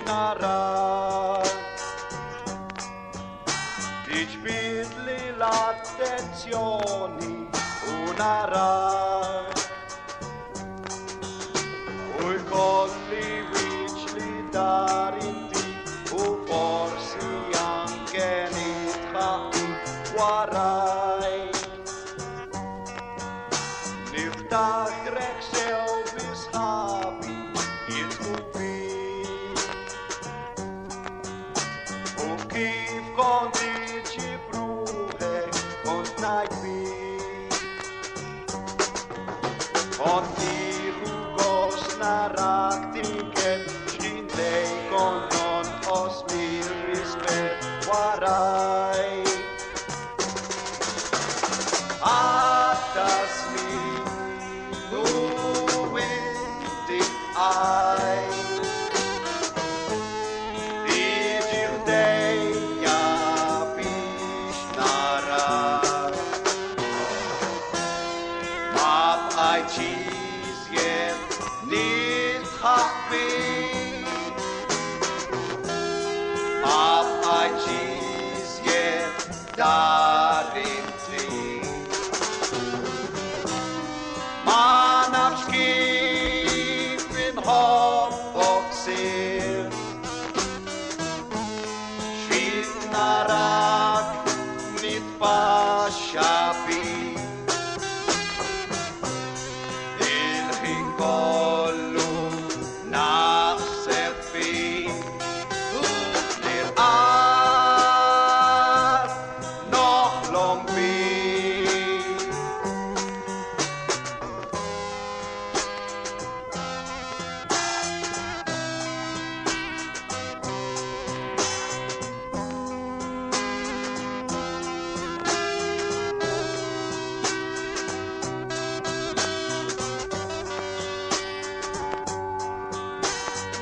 Bishnara. Ich bitte l'attenzione un'ara. Ui colli vicli darinti, u forsi anche nitcha'i warai. Niftach rechsel bishabi yitchubi. U kif kondici bruhe kont naikbi. On tiru gos naraktiket, shindei konon osmir rispet warai. Atas mi nuinti ai. Digildeia Bishnara. Map ai chizien nit happy. Map ai chizien darinti. Man av skipin hopboxir. Shvitnarak nit pashapi. Kollu naħsefi nirqat noħlom bi.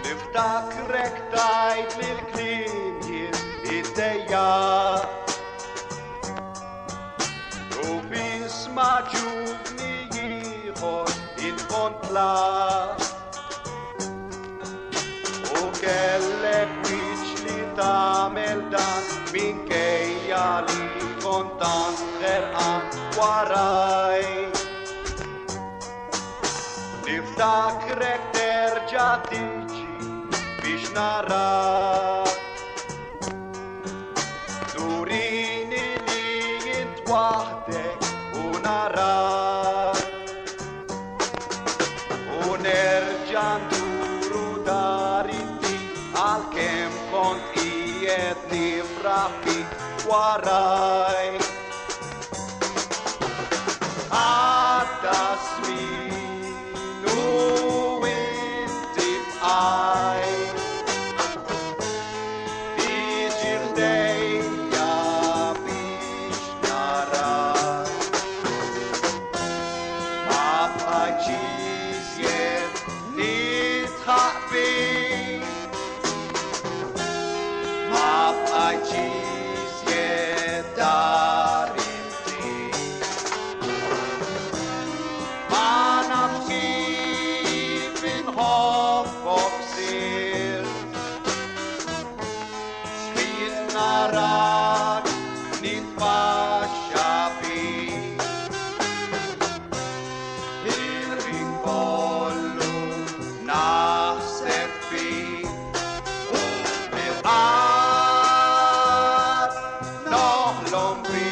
Niftakrek tajt lil-klim id-dejja. U bisma ġuvni jieħor inkontla. U kellek wiċċ li tagħmel dan minkejja li kontant ħerqan waraj. Niftakrek terġa' tiġi biex narak. Turini li jint waħdek u narak. U nerġa' nduru darinti għalkemm kont qiegħed nifraħ fik waraj. Għadda żmien u inti bqaj. Digildeia Bishnara. Ma bqajt iżjed nitħaq bik. Ma bqajt iżjed darinti. Ma nafx kif inħobbok sirt. Narak nitfaxxa bik. Il-ħin kollu naħseb fik. U nirqat noħlom bik.